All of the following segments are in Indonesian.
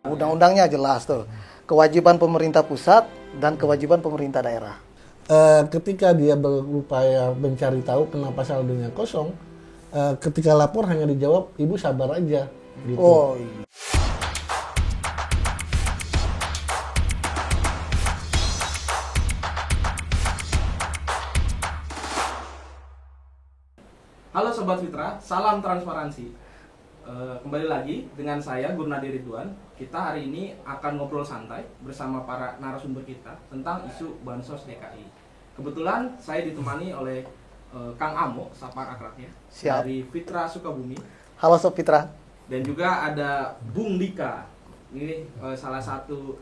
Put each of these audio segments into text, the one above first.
Undang-undangnya jelas tuh, kewajiban pemerintah pusat dan kewajiban pemerintah daerah. Ketika dia berupaya mencari tahu kenapa saldonya kosong, ketika lapor hanya dijawab, ibu sabar aja. Gitu. Oh iya. Halo Sobat Fitra, salam transparansi. Kembali lagi dengan saya Gurnadi Ridwan. Kita hari ini akan ngobrol santai bersama para narasumber kita tentang isu Bansos DKI. Kebetulan saya ditemani oleh Kang Amo, sapaan akrabnya, dari Fitra Sukabumi. Halo Sob Fitra. Dan juga ada Bung Dika. Ini salah satu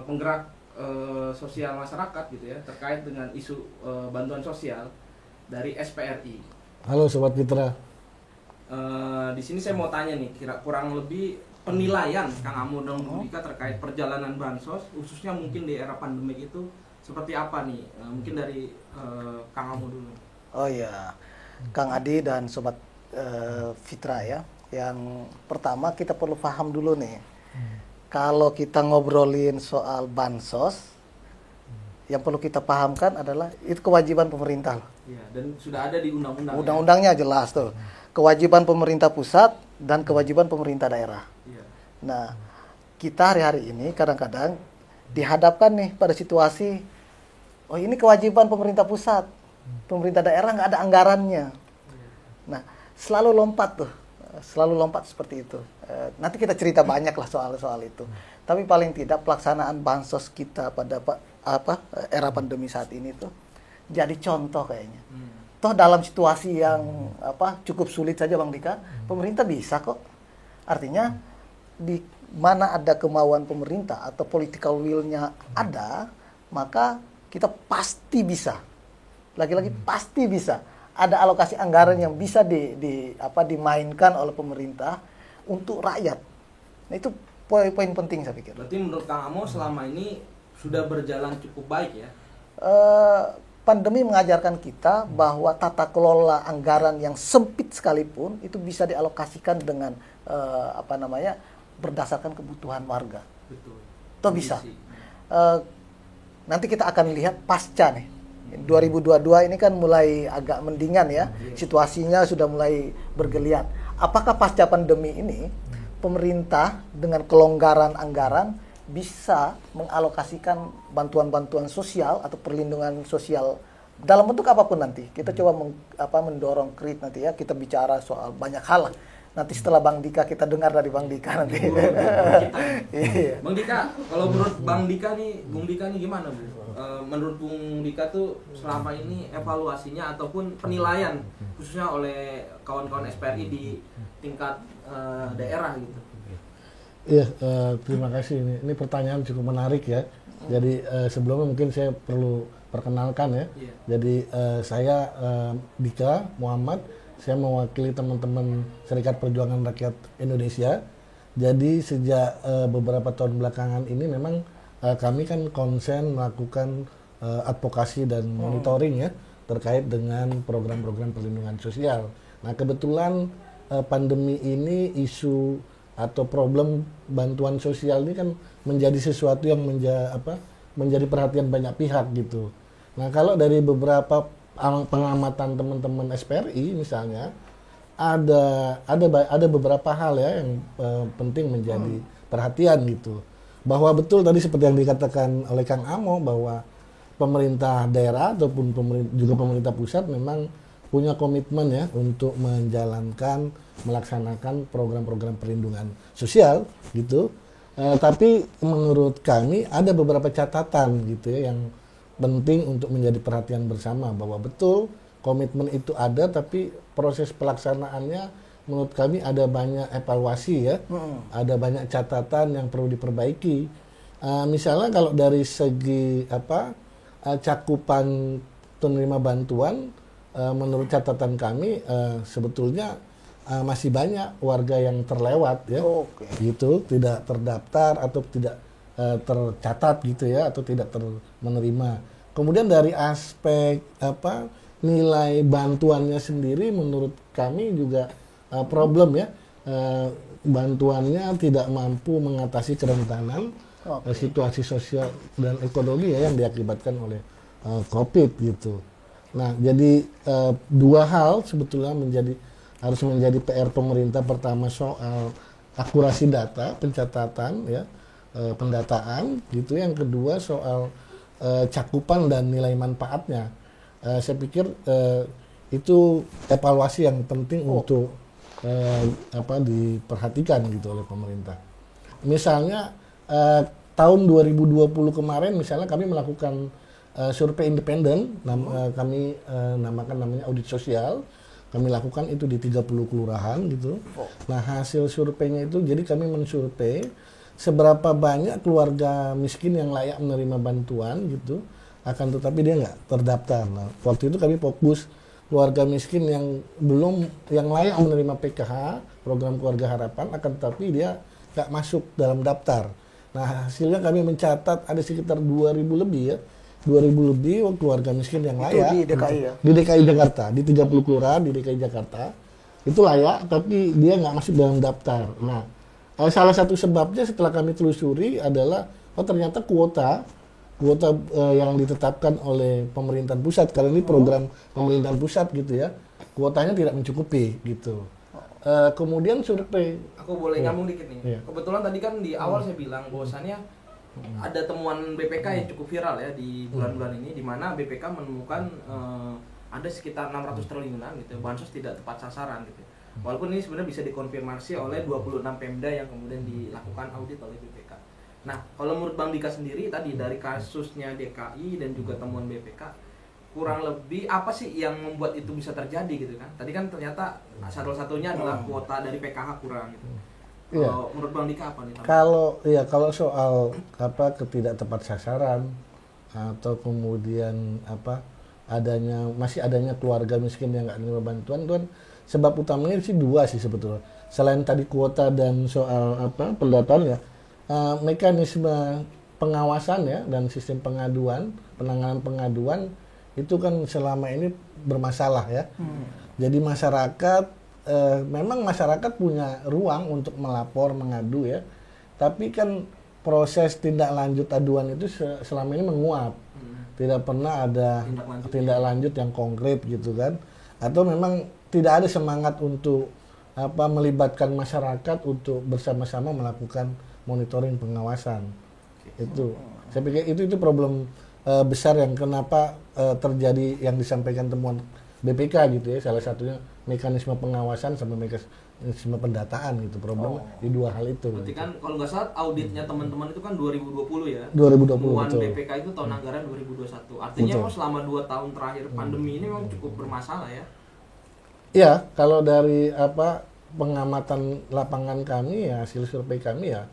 penggerak sosial masyarakat gitu ya, terkait dengan isu bantuan sosial dari SPRI. Halo Sobat Fitra. Di sini saya mau tanya nih, kurang lebih penilaian Kang Amo dan Bung Dika terkait perjalanan bansos, khususnya mungkin di era pandemi itu seperti apa nih? Mungkin dari Kang Amo dulu. Oh iya, Kang Adi dan Sobat Fitra ya. Yang pertama kita perlu paham dulu nih, kalau kita ngobrolin soal bansos, yang perlu kita pahamkan adalah itu kewajiban pemerintah. Ya, dan sudah ada di undang-undang. Undang-undangnya jelas tuh, kewajiban pemerintah pusat dan kewajiban pemerintah daerah. Ya. Nah, kita hari-hari ini kadang-kadang dihadapkan nih pada situasi, oh ini kewajiban pemerintah pusat, pemerintah daerah nggak ada anggarannya. Nah, selalu lompat seperti itu. Nanti kita cerita banyak lah soal itu. Tapi paling tidak pelaksanaan bansos kita pada era pandemi saat ini tuh jadi contoh kayaknya. Toh dalam situasi yang cukup sulit saja Bang Dika, pemerintah bisa kok. Artinya di mana ada kemauan pemerintah atau political will-nya ada, maka kita pasti bisa. Lagi-lagi pasti bisa. Ada alokasi anggaran yang bisa dimainkan oleh pemerintah untuk rakyat. Nah itu poin penting saya pikir. Berarti menurut Kang Amo selama ini sudah berjalan cukup baik ya? Pandemi mengajarkan kita bahwa tata kelola anggaran yang sempit sekalipun itu bisa dialokasikan dengan berdasarkan kebutuhan warga. Betul. Itu bisa. Nanti kita akan lihat pasca nih. 2022 ini kan mulai agak mendingan ya. Situasinya sudah mulai bergeliat. Apakah pasca pandemi ini pemerintah dengan kelonggaran anggaran bisa mengalokasikan bantuan-bantuan sosial atau perlindungan sosial dalam bentuk apapun nanti. Kita coba mendorong kredit nanti ya, kita bicara soal banyak hal. Nanti setelah Bang Dika kita dengar dari Bang Dika nanti. Iya. Bang Dika, kalau menurut Bang Dika nih, Bung Dika nih gimana Bu? Menurut Bung Dika tuh selama ini evaluasinya ataupun penilaian khususnya oleh kawan-kawan SPRI di tingkat daerah gitu. Iya, terima kasih. Ini pertanyaan cukup menarik ya. Jadi sebelumnya mungkin saya perlu perkenalkan ya. Jadi saya Dika Muhammad, saya mewakili teman-teman Serikat Perjuangan Rakyat Indonesia. Jadi sejak beberapa tahun belakangan ini memang kami kan konsen melakukan advokasi dan monitoring ya terkait dengan program-program perlindungan sosial. Nah kebetulan pandemi ini isu atau problem bantuan sosial ini kan menjadi sesuatu yang menjadi perhatian banyak pihak gitu. Nah kalau dari beberapa pengamatan teman-teman SPRI misalnya ada beberapa hal ya yang penting menjadi perhatian gitu. Bahwa betul tadi seperti yang dikatakan oleh Kang Amo bahwa pemerintah daerah ataupun juga pemerintah pusat memang punya komitmen ya untuk melaksanakan program-program perlindungan sosial gitu. Tapi menurut kami ada beberapa catatan gitu ya yang penting untuk menjadi perhatian bersama bahwa betul komitmen itu ada tapi proses pelaksanaannya menurut kami ada banyak evaluasi ya. Ada banyak catatan yang perlu diperbaiki. Misalnya kalau dari segi cakupan penerima bantuan menurut catatan kami sebetulnya masih banyak warga yang terlewat ya, gitu tidak terdaftar atau tidak tercatat gitu ya atau tidak menerima. Kemudian dari aspek nilai bantuannya sendiri menurut kami juga problem ya. bantuannya tidak mampu mengatasi kerentanan situasi sosial dan ekonomi ya yang diakibatkan oleh COVID gitu. Nah, jadi dua hal sebetulnya harus menjadi PR pemerintah. Pertama soal akurasi data, pencatatan ya, pendataan gitu. Yang kedua soal cakupan dan nilai manfaatnya. Saya pikir itu evaluasi yang penting untuk diperhatikan gitu oleh pemerintah. Misalnya tahun 2020 kemarin misalnya kami melakukan survei independen, kami namakan namanya audit sosial. Kami lakukan itu di 30 kelurahan gitu. Nah, hasil surveinya itu jadi kami mensurvei seberapa banyak keluarga miskin yang layak menerima bantuan gitu, akan tetapi dia nggak terdaftar. Nah, waktu itu kami fokus keluarga miskin yang layak menerima PKH, program keluarga harapan, akan tetapi dia nggak masuk dalam daftar. Nah, hasilnya kami mencatat ada sekitar 2.000 lebih ya, 2.000 lebih keluarga miskin yang layak. Itu di DKI ya? Di DKI Jakarta, di 30 kelurahan di DKI Jakarta. Itu layak, tapi dia nggak masuk dalam daftar. Nah, salah satu sebabnya setelah kami telusuri adalah, ternyata kuota yang ditetapkan oleh pemerintahan pusat, karena ini program pemerintahan pusat gitu ya, kuotanya tidak mencukupi gitu. Kemudian survei. Aku boleh nyambung dikit nih. Iya. Kebetulan tadi kan di awal saya bilang bahwasannya ada temuan BPK yang cukup viral ya di bulan-bulan ini, di mana BPK menemukan ada sekitar 600 triliunan gitu, bansos tidak tepat sasaran gitu. Walaupun ini sebenarnya bisa dikonfirmasi oleh 26 Pemda yang kemudian dilakukan audit oleh BPK. Nah, kalau menurut Bang Dika sendiri tadi dari kasusnya DKI dan juga temuan BPK, kurang lebih apa sih yang membuat itu bisa terjadi gitu kan? Tadi kan ternyata satu-satunya adalah kuota dari PKH kurang gitu. Kalau menurut Bang Dika apa nih? Kalau soal ketidak tepat sasaran atau kemudian masih adanya keluarga miskin yang nggak menerima bantuan, itu kan sebab utamanya sih dua sih sebetulnya. Selain tadi kuota dan soal pendataan ya, mekanisme pengawasan ya dan sistem penanganan pengaduan itu kan selama ini bermasalah ya. Jadi memang masyarakat punya ruang untuk melapor, mengadu ya. Tapi kan proses tindak lanjut aduan itu selama ini menguap. Tidak pernah ada tindak lanjut yang konkret gitu kan. Atau memang tidak ada semangat untuk melibatkan masyarakat untuk bersama-sama melakukan monitoring pengawasan. Itu saya pikir itu problem besar yang kenapa terjadi yang disampaikan temuan BPK gitu ya, salah satunya mekanisme pengawasan sama mekanisme pendataan gitu, problem di dua hal itu. Berarti kan kalau nggak salah auditnya teman-teman itu kan 2020 ya. 2020 temuan betul. BPK itu tahun anggaran 2021. Artinya memang selama 2 tahun terakhir pandemi ini memang cukup bermasalah ya. Iya, kalau dari pengamatan lapangan kami ya, hasil survei kami ya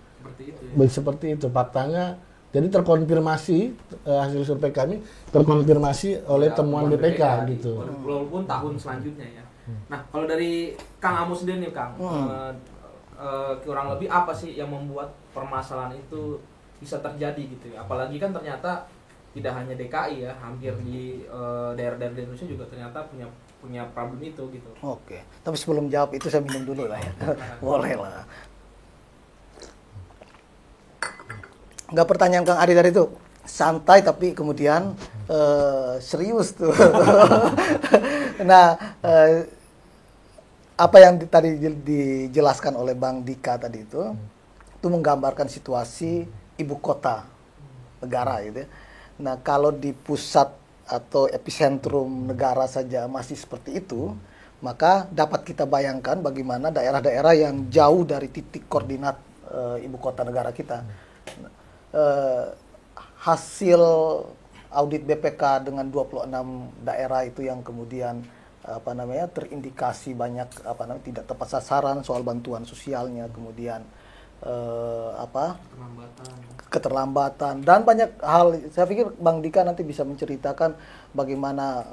seperti itu faktanya. Jadi terkonfirmasi hasil survei kami terkonfirmasi oleh temuan BPK gitu. Walaupun tahun selanjutnya ya. Nah, kalau dari Kang Amos sendiri nih Kang, kurang lebih apa sih yang membuat permasalahan itu bisa terjadi gitu ya? Apalagi kan ternyata tidak hanya DKI ya, hampir di daerah-daerah di Indonesia juga ternyata punya problem itu gitu. Oke, tapi sebelum jawab itu saya minum dulu lah ya. Boleh lah. Nggak, pertanyaan Kang Ari tadi itu santai tapi kemudian serius tuh. Nah, apa yang tadi dijelaskan oleh Bang Dika tadi itu menggambarkan situasi ibu kota negara gitu ya. Nah, kalau di pusat atau epicentrum negara saja masih seperti itu, maka dapat kita bayangkan bagaimana daerah-daerah yang jauh dari titik koordinat ibu kota negara kita. Hasil audit BPK dengan 26 daerah itu yang kemudian terindikasi banyak tidak tepat sasaran soal bantuan sosialnya, kemudian keterlambatan dan banyak hal. Saya pikir Bang Dika nanti bisa menceritakan bagaimana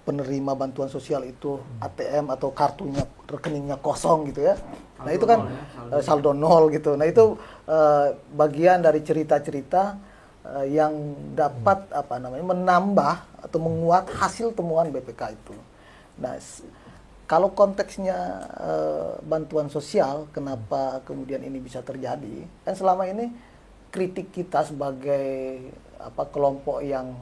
penerima bantuan sosial itu ATM atau kartunya, rekeningnya kosong gitu ya. Nah itu kan saldo nol gitu. Nah itu bagian dari cerita-cerita yang dapat menambah atau menguat hasil temuan BPK itu. Nah kalau konteksnya bantuan sosial, kenapa kemudian ini bisa terjadi? Kan selama ini kritik kita sebagai kelompok yang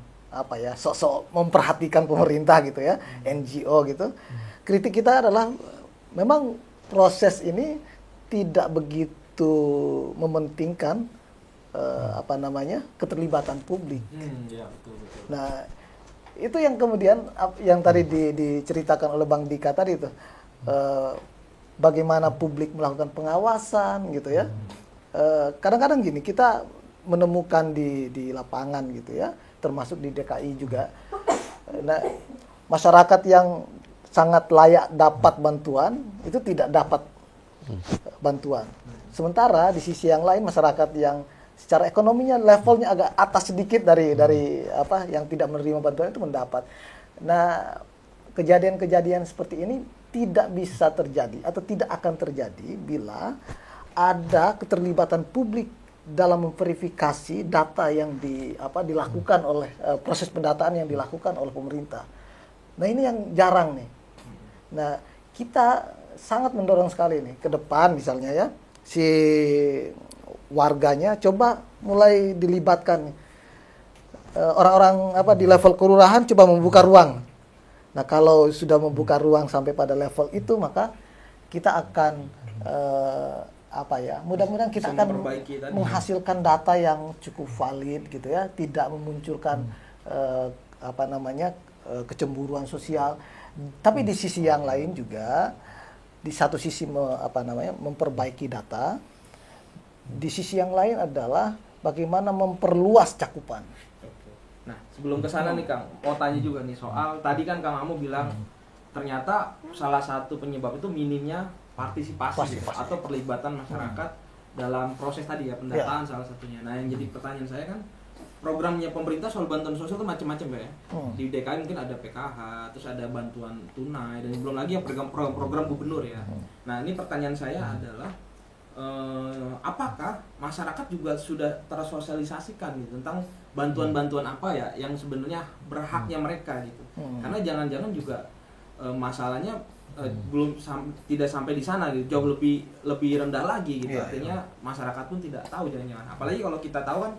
sok-sok memperhatikan pemerintah gitu ya, NGO gitu. Kritik kita adalah memang proses ini tidak begitu mementingkan keterlibatan publik. Ya, betul. Nah, itu yang kemudian yang tadi diceritakan oleh Bang Dika tadi itu, bagaimana publik melakukan pengawasan gitu ya. Kadang-kadang gini, kita menemukan di lapangan gitu ya, termasuk di DKI juga. Nah, masyarakat yang sangat layak dapat bantuan itu tidak dapat bantuan. Sementara di sisi yang lain, masyarakat yang secara ekonominya levelnya agak atas sedikit dari yang tidak menerima bantuan itu mendapat. Nah, kejadian-kejadian seperti ini tidak bisa terjadi atau tidak akan terjadi bila ada keterlibatan publik dalam memverifikasi data yang dilakukan oleh proses pendataan yang dilakukan oleh pemerintah. Nah, ini yang jarang nih. Nah, kita sangat mendorong sekali nih ke depan misalnya ya, si warganya coba mulai dilibatkan orang-orang di level kelurahan, coba membuka ruang. Nah, kalau sudah membuka ruang sampai pada level itu, maka kita akan mudah-mudahan kita akan menghasilkan data yang cukup valid gitu ya, tidak memunculkan kecemburuan sosial. Tapi di sisi yang lain juga, di satu sisi memperbaiki data, di sisi yang lain adalah bagaimana memperluas cakupan. Nah, sebelum ke sana nih Kang, mau tanya juga nih soal tadi kan Kang Amo bilang ternyata salah satu penyebab itu minimnya partisipasi. Atau perlibatan masyarakat dalam proses tadi ya, pendataan salah satunya. Nah, yang jadi pertanyaan saya kan, programnya pemerintah soal bantuan sosial itu macam-macam ya. Di DKI mungkin ada PKH, terus ada bantuan tunai, dan belum lagi yang program gubernur ya. Nah, ini pertanyaan saya adalah apakah masyarakat juga sudah tersosialisasikan gitu tentang bantuan-bantuan apa ya yang sebenarnya berhaknya mereka gitu. Karena jangan-jangan juga masalahnya tidak sampai di sana gitu, jauh lebih rendah lagi gitu. Artinya masyarakat pun tidak tahu jangan-jangan. Apalagi kalau kita tahu kan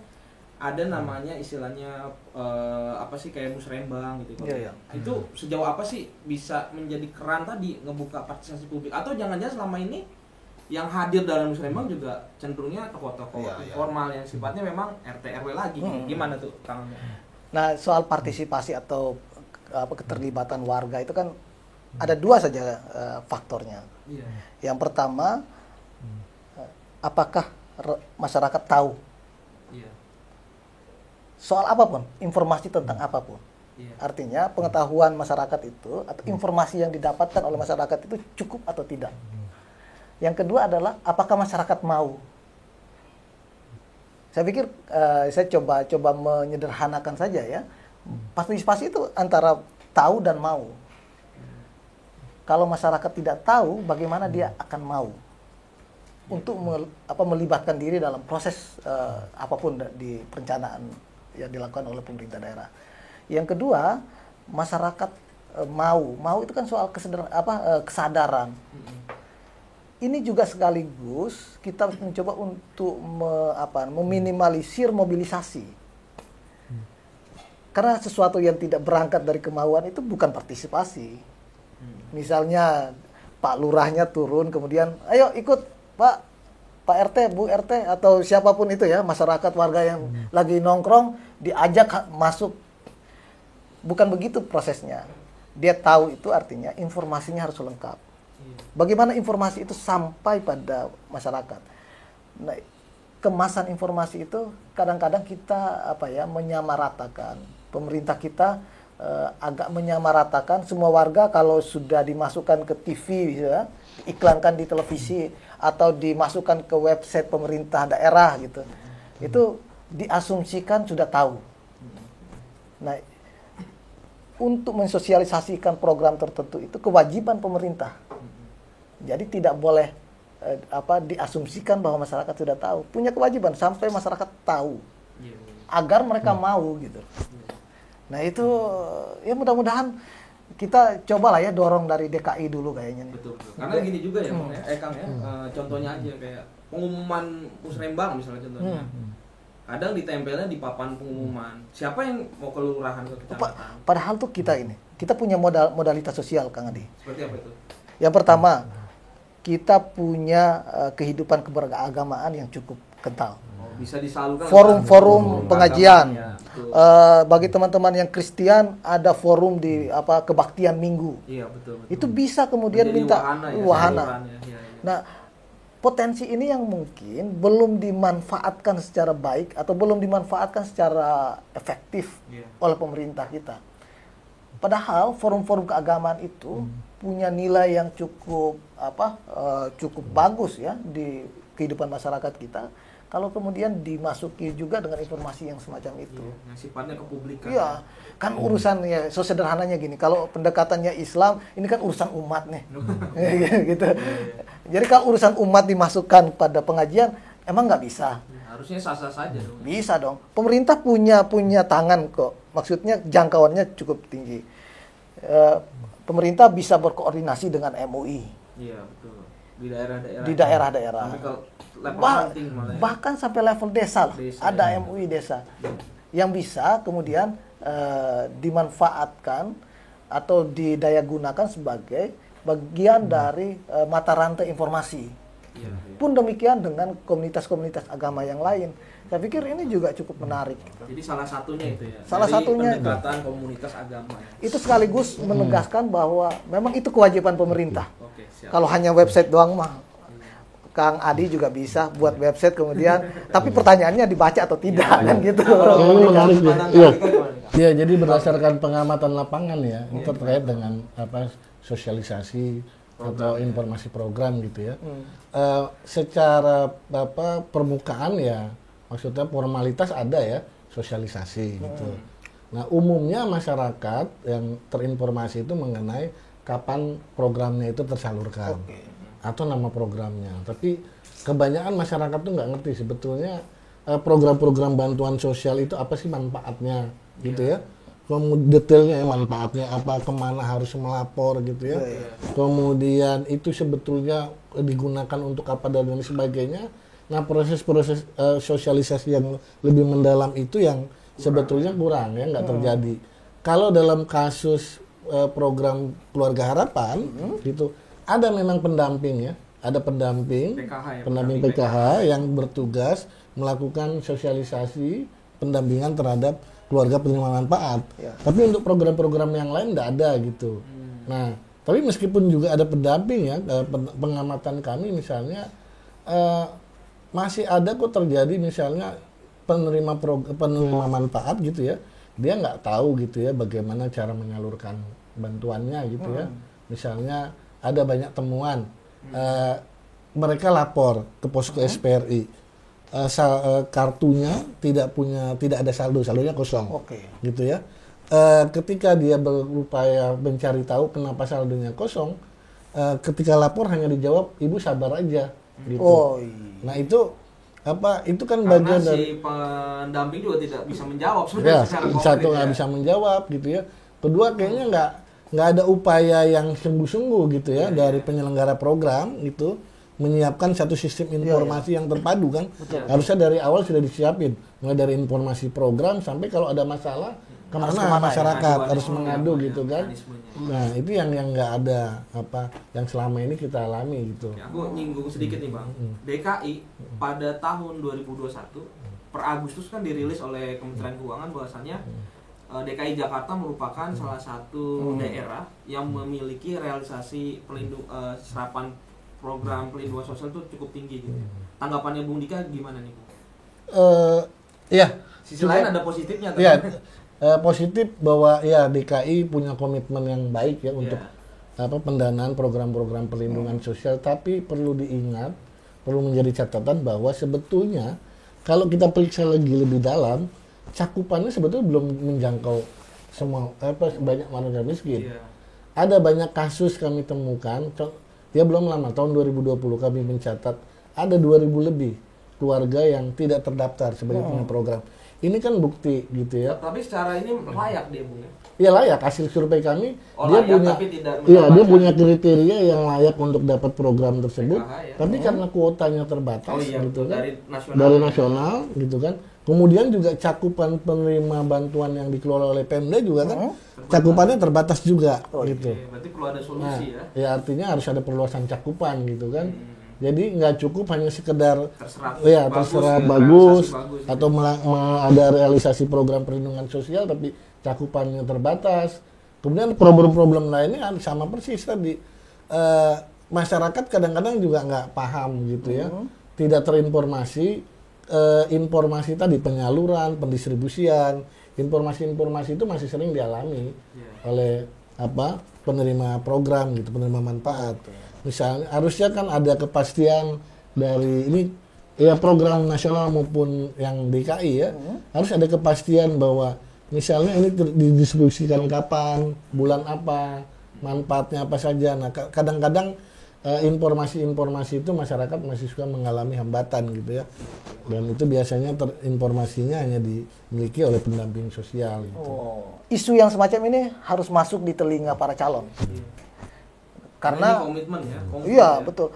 ada namanya istilahnya kayak musrembang gitu. Itu sejauh apa sih bisa menjadi keran tadi ngebuka partisipasi publik, atau jangan-jangan selama ini yang hadir dalam musrembang juga cenderungnya tokoh-tokoh formal yang sifatnya memang RT RW lagi. Gimana tuh Kang? Nah, soal partisipasi atau keterlibatan warga itu kan ada dua saja faktornya. Yang pertama, apakah masyarakat tahu soal apapun, informasi tentang apapun. Artinya pengetahuan masyarakat itu atau informasi yang didapatkan oleh masyarakat itu cukup atau tidak. Yang kedua adalah apakah masyarakat mau. Saya pikir saya coba menyederhanakan saja ya. Partisipasi itu antara tahu dan mau. Kalau masyarakat tidak tahu, bagaimana dia akan mau untuk melibatkan diri dalam proses apapun di perencanaan yang dilakukan oleh pemerintah daerah. Yang kedua, masyarakat mau itu kan soal kesadaran. Ini juga sekaligus kita mencoba untuk meminimalisir mobilisasi. Karena sesuatu yang tidak berangkat dari kemauan itu bukan partisipasi. Misalnya Pak Lurahnya turun, kemudian ayo ikut Pak RT, Bu RT, atau siapapun itu ya, masyarakat warga yang lagi nongkrong, diajak masuk. Bukan begitu prosesnya. Dia tahu itu artinya informasinya harus lengkap. Bagaimana informasi itu sampai pada masyarakat. Nah, kemasan informasi itu kadang-kadang kita menyamaratakan. Pemerintah kita agak menyamaratakan, semua warga kalau sudah dimasukkan ke TV ya, iklankan di televisi atau dimasukkan ke website pemerintah daerah gitu. Itu diasumsikan sudah tahu. Nah, untuk mensosialisasikan program tertentu itu kewajiban pemerintah. Jadi tidak boleh diasumsikan bahwa masyarakat sudah tahu. Punya kewajiban sampai masyarakat tahu agar mereka mau gitu. Nah, itu ya mudah-mudahan kita cobalah ya dorong dari DKI dulu kayaknya nih. Betul. Karena gini juga ya, Bang ya, Kang ya, contohnya aja kayak pengumuman musrembang misalnya contohnya. Kadang ditempelnya di papan pengumuman. Siapa yang mau kelurahan ke kecamatan? Padahal tuh kita punya modalitas sosial, Kang Adi. Seperti apa itu? Yang pertama, kita punya kehidupan keberagamaan yang cukup kental. Bisa disalurkan Forum-forum pengajian. Ya, bagi teman-teman yang Kristen ada forum di kebaktian minggu. iya, betul. Itu bisa kemudian Menjadi minta wahana. Ya. Nah, potensi ini yang mungkin belum dimanfaatkan secara baik atau belum dimanfaatkan secara efektif oleh pemerintah kita. Padahal forum-forum keagamaan itu punya nilai yang cukup cukup bagus ya di kehidupan masyarakat kita. Kalau kemudian dimasuki juga dengan informasi yang semacam itu. Yang sifatnya kepublikan. Iya, kan urusan ya sesederhananya gini. Kalau pendekatannya Islam, ini kan urusan umat nih. Gitu. Jadi kalau urusan umat dimasukkan pada pengajian, emang nggak bisa. Harusnya sah-sah saja dong. Bisa dong. Pemerintah punya tangan kok. Maksudnya jangkauannya cukup tinggi. Pemerintah bisa berkoordinasi dengan MUI. Iya, betul. Di daerah-daerah. Di daerah-daerah. Tapi kalau level penting malah ya. Bahkan sampai level desa lah. Ada MUI desa yang bisa kemudian dimanfaatkan atau didayagunakan sebagai bagian dari mata rantai informasi. Iya. Pun demikian dengan komunitas-komunitas agama yang lain. Saya pikir ini juga cukup menarik. Jadi salah satunya itu ya. Salah dari satunya pendekatan komunitas agama. Ya. Itu sekaligus menegaskan bahwa memang itu kewajiban pemerintah. Oke, siap. Kalau hanya website doang mah, Kang Adi juga bisa buat website kemudian, tapi pertanyaannya dibaca atau tidak kan gitu. Ini menarik ya. Iya. Gimana, Kang? Ya, jadi berdasarkan pengamatan lapangan ya, itu terkait dengan sosialisasi atau informasi program gitu ya. Secara permukaan ya, maksudnya formalitas ada ya, sosialisasi gitu. Nah, umumnya masyarakat yang terinformasi itu mengenai kapan programnya itu tersalurkan atau nama programnya. Tapi kebanyakan masyarakat tuh nggak ngerti sebetulnya program-program bantuan sosial itu apa sih manfaatnya gitu ya. Kemudian detailnya ya manfaatnya apa, kemana harus melapor gitu ya. Kemudian itu sebetulnya digunakan untuk apa dan lain sebagainya. Nah, proses-proses sosialisasi yang lebih mendalam itu yang sebetulnya kurang ya, nggak terjadi. Kalau dalam kasus program Keluarga Harapan gitu ada memang pendamping ya, ada pendamping PKH ya, pendamping PKH yang bertugas melakukan sosialisasi pendampingan terhadap keluarga penerima manfaat. Tapi untuk program-program yang lain tidak ada gitu. Nah, tapi meskipun juga ada pendamping ya, pengamatan kami misalnya masih ada kok terjadi misalnya penerima manfaat gitu ya, dia nggak tahu gitu ya bagaimana cara menyalurkan bantuannya gitu ya. Misalnya ada banyak temuan, mereka lapor ke posko SPRI, kartunya tidak ada saldonya kosong, gitu ya. Ketika dia berupaya mencari tahu kenapa saldonya kosong, ketika lapor hanya dijawab ibu sabar aja, gitu. Nah itu kan bagian dari pendamping juga tidak bisa menjawab ya, secara konkret. Satu nggak bisa menjawab gitu ya. Kedua kayaknya nggak ada upaya yang sungguh-sungguh gitu ya dari penyelenggara program itu menyiapkan satu sistem informasi yang terpadu kan. Harusnya dari awal sudah disiapin mulai dari informasi program sampai kalau ada masalah kemana masyarakat harus mengadu gitu kan. Nah itu yang nggak ada yang selama ini kita alami gitu. Ya, aku nyinggung sedikit nih Bang. DKI pada tahun 2021 per Agustus kan dirilis oleh Kementerian Keuangan bahwasannya DKI Jakarta merupakan salah satu daerah yang memiliki realisasi serapan program pelindungan sosial itu cukup tinggi gitu. Tanggapannya Bung Dika gimana nih Bung? Iya. Sisi lain ada positifnya kan? Iya. Positif bahwa ya DKI punya komitmen yang baik ya untuk pendanaan program-program perlindungan sosial, tapi perlu diingat, perlu menjadi catatan bahwa sebetulnya kalau kita periksa lagi lebih dalam, cakupannya sebetulnya belum menjangkau semua banyak masyarakat miskin. Ada banyak kasus kami temukan, ya belum lama tahun 2020 kami mencatat ada 2.000 lebih keluarga yang tidak terdaftar sebagai punya program. ini kan bukti gitu ya. Tapi secara ini layak dia, Bung ya? Iya layak, hasil survei kami dia layak, punya, tapi tidak iya dia mendapatkan punya kriteria yang layak untuk dapat program tersebut, PKH, ya. tapi karena kuotanya terbatas gitu kan, dari nasional. dari nasional gitu kan. Kemudian juga cakupan penerima bantuan yang dikelola oleh Pemda juga kan, cakupannya terbatas juga gitu. Oke, berarti perlu ada Nah, solusi ya artinya harus ada perluasan cakupan gitu kan. Jadi nggak cukup hanya sekedar terserah bagus atau ada realisasi program perlindungan sosial tapi cakupannya terbatas. Kemudian problem-problem lainnya sama persis tadi. Masyarakat kadang-kadang juga nggak paham gitu ya, tidak terinformasi. Informasi tadi penyaluran, pendistribusian, informasi-informasi itu masih sering dialami oleh penerima program gitu, penerima manfaat. Misalnya harusnya kan ada kepastian dari ini ya program nasional maupun yang DKI ya, harus ada kepastian bahwa misalnya ini didistribusikan kapan, bulan apa, manfaatnya apa saja. Nah, kadang-kadang informasi-informasi itu masyarakat masih suka mengalami hambatan gitu ya, dan itu biasanya informasinya hanya dimiliki oleh pendamping sosial gitu. Isu yang semacam ini harus masuk di telinga para calon karena ini komitmen ya. Iya betul.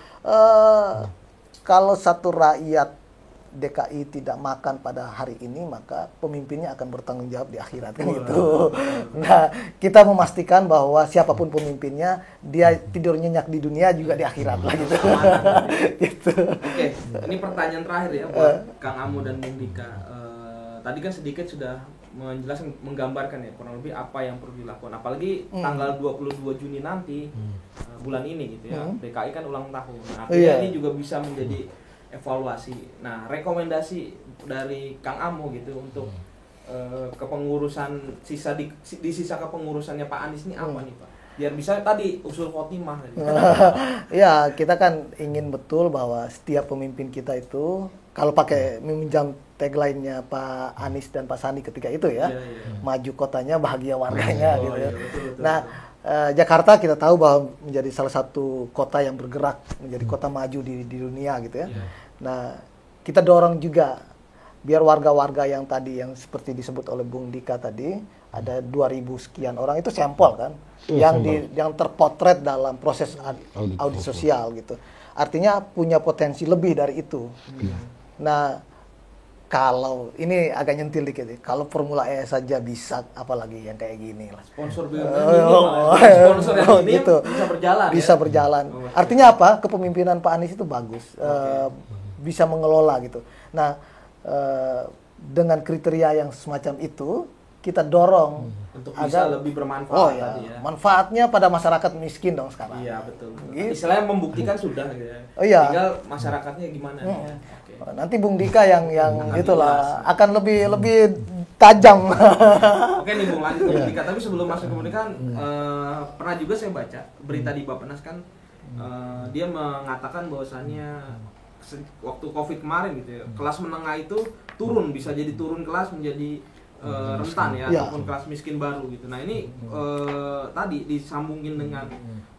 Kalau satu rakyat DKI tidak makan pada hari ini, maka pemimpinnya akan bertanggung jawab di akhirat kan gitu. Nah, kita memastikan bahwa siapapun pemimpinnya, dia tidur nyenyak di dunia juga di akhirat lah gitu. Gitu. Oke, ini pertanyaan terakhir ya buat Kang Amo dan Bung Dika. Tadi kan sedikit sudah menjelaskan, menggambarkan ya kurang lebih apa yang perlu dilakukan. Apalagi tanggal 22 Juni nanti, bulan ini gitu ya, DKI kan ulang tahun. Nah, akhirnya ini juga bisa menjadi evaluasi. Nah, rekomendasi dari Kang Amo gitu untuk kepengurusan di sisa kepengurusannya Pak Anies ini apa nih Pak? Biar bisa tadi usul khotimah. Ya, kita kan ingin betul bahwa setiap pemimpin kita itu, kalau pakai meminjam tagline-nya Pak Anies dan Pak Sandi ketika itu ya, maju kotanya, bahagia warganya gitu ya. Betul. Nah, Jakarta kita tahu bahwa menjadi salah satu kota yang bergerak, menjadi kota maju di dunia gitu ya. Nah, kita dorong juga biar warga-warga yang tadi yang seperti disebut oleh Bung Dika tadi, ada 2.000 sekian orang itu sampel kan, yang terpotret dalam proses audit sosial gitu. Artinya punya potensi lebih dari itu. Nah, kalau ini agak nyentil dikit ya, kalau Formula E saja bisa, apalagi yang kayak gini lah. Sponsor sponsor yang ini gitu. bisa berjalan. Bisa berjalan. Artinya apa? Kepemimpinan Pak Anies itu bagus, bisa mengelola gitu. Nah, dengan kriteria yang semacam itu, kita dorong untuk bisa lebih bermanfaat tadi ya. Manfaatnya pada masyarakat miskin dong sekarang. Iya, betul. Gitu. Istilahnya membuktikan sudah gitu ya. Tinggal masyarakatnya gimana ya. Nanti Bung Dika yang itulah akan lebih tajam. Oke nih Bung, lanjut Bung Dika. Tapi sebelum masuk ke Bung Dika, pernah juga saya baca berita di Bappenas kan, dia mengatakan bahwasannya waktu Covid kemarin gitu ya, kelas menengah itu turun, bisa jadi turun kelas menjadi rentan ya, ataupun kelas miskin baru gitu. Nah ini tadi disambungin dengan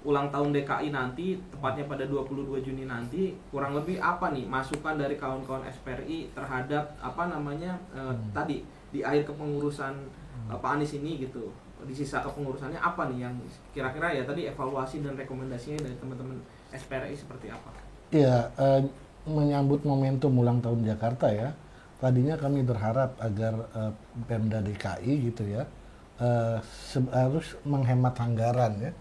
ulang tahun DKI nanti, tepatnya pada 22 Juni nanti, kurang lebih apa nih masukan dari kawan-kawan SPRI terhadap tadi di akhir kepengurusan Pak Anies ini gitu, di sisa kepengurusannya apa nih yang kira-kira ya tadi evaluasi dan rekomendasinya dari teman-teman SPRI seperti apa? Iya, menyambut momentum ulang tahun Jakarta ya. Tadinya kami berharap agar Pemda DKI gitu ya harus menghemat anggaran ya,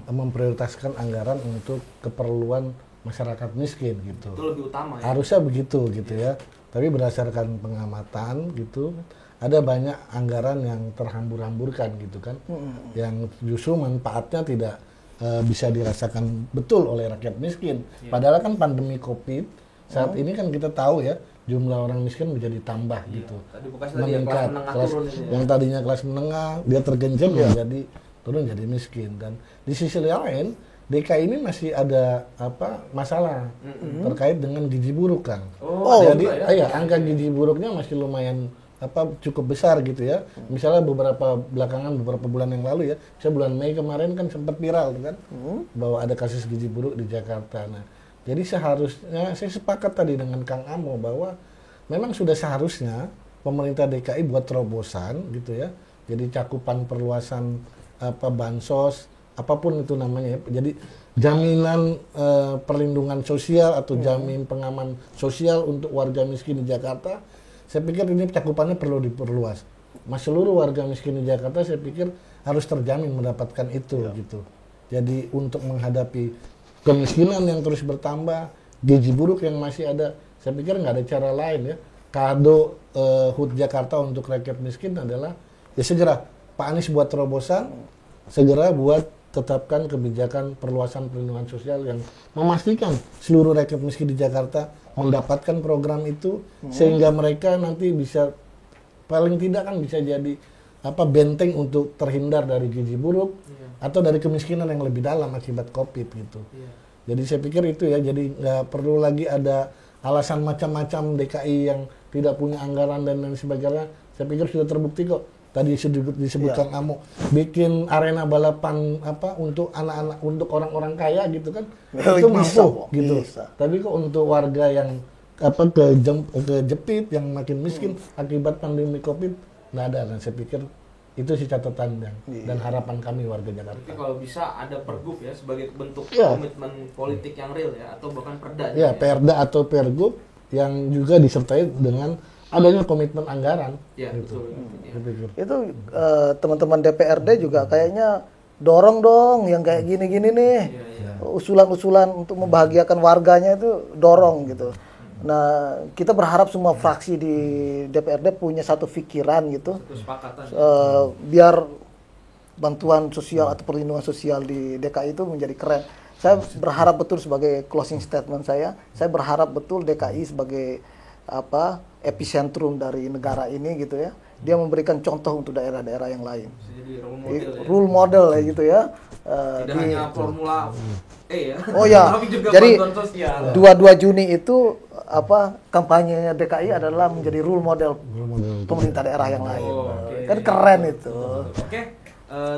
memprioritaskan anggaran untuk keperluan masyarakat miskin gitu. Itu lebih utama ya. Harusnya begitu gitu ya. Tapi berdasarkan pengamatan gitu, ada banyak anggaran yang terhambur-hamburkan gitu kan, yang justru manfaatnya tidak bisa dirasakan betul oleh rakyat miskin. Padahal kan pandemi Covid saat ini kan kita tahu ya, jumlah orang miskin menjadi tambah gitu. Meningkat. Yang tadinya kelas menengah, dia tergenjam jadi turun jadi miskin. Dan di sisi lain, DKI ini masih ada masalah terkait dengan gizi buruk kan. Jadi angka gizi buruknya masih lumayan cukup besar gitu ya. Misalnya beberapa bulan yang lalu ya, misalnya bulan Mei kemarin kan sempat viral kan, bahwa ada kasus gizi buruk di Jakarta. Nah, jadi seharusnya saya sepakat tadi dengan Kang Amo bahwa memang sudah seharusnya pemerintah DKI buat terobosan gitu ya. Jadi cakupan perluasan bansos, apapun itu namanya ya. Jadi jaminan perlindungan sosial atau jamin pengaman sosial untuk warga miskin di Jakarta, saya pikir ini cakupannya perlu diperluas. Seluruh warga miskin di Jakarta saya pikir harus terjamin mendapatkan itu gitu. Jadi untuk menghadapi kemiskinan yang terus bertambah, gizi buruk yang masih ada, saya pikir nggak ada cara lain ya. Kado HUT Jakarta untuk rakyat miskin adalah ya segera Pak Anies buat terobosan, segera buat tetapkan kebijakan perluasan perlindungan sosial yang memastikan seluruh rakyat miskin di Jakarta mendapatkan program itu, sehingga mereka nanti bisa paling tidak kan bisa jadi benteng untuk terhindar dari gizi buruk atau dari kemiskinan yang lebih dalam akibat COVID gitu. Jadi saya pikir itu ya, jadi nggak perlu lagi ada alasan macam-macam DKI yang tidak punya anggaran dan lain sebagainya. Saya pikir sudah terbukti kok. Tadi disebutkan Amo bikin arena balapan untuk anak-anak, untuk orang-orang kaya gitu kan, itu mampu gitu. Tapi kok untuk warga yang kejepit, yang makin miskin akibat pandemi COVID, nggak ada. Dan saya pikir itu sih catatan dan harapan kami warga Jakarta. Tapi kalau bisa ada pergub ya sebagai bentuk komitmen politik yang real ya, atau bahkan perda. Ya, perda atau pergub yang juga disertai dengan adanya komitmen anggaran. Ya, gitu. betul. Itu teman-teman DPRD juga kayaknya dorong dong yang kayak gini-gini nih. Usulan-usulan untuk membahagiakan warganya itu dorong gitu. Nah, kita berharap semua fraksi di DPRD punya satu pikiran gitu. Biar bantuan sosial atau perlindungan sosial di DKI itu menjadi keren. Saya berharap betul, sebagai closing statement saya berharap betul DKI sebagai epicentrum dari negara ini gitu ya. Dia memberikan contoh untuk daerah-daerah yang lain. Jadi role model ya gitu ya. Tidak hanya Formula E ya. Oh ya. Tapi juga jadi bantuan sosial. 22 Juni itu kampanye DKI adalah menjadi role model pemerintah daerah yang lain. Kan keren itu. Oke.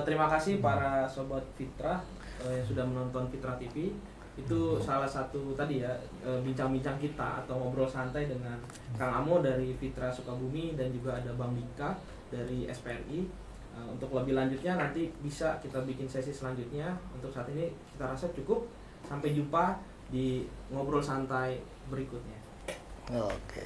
Terima kasih para sobat Fitra yang sudah menonton Fitra TV. Itu salah satu tadi ya, bincang-bincang kita atau ngobrol santai dengan Kang Amo dari Fitra Sukabumi, dan juga ada Bang Dika dari SPRI. Untuk lebih lanjutnya nanti bisa kita bikin sesi selanjutnya. Untuk saat ini kita rasa cukup. Sampai jumpa di ngobrol santai berikutnya. Oke.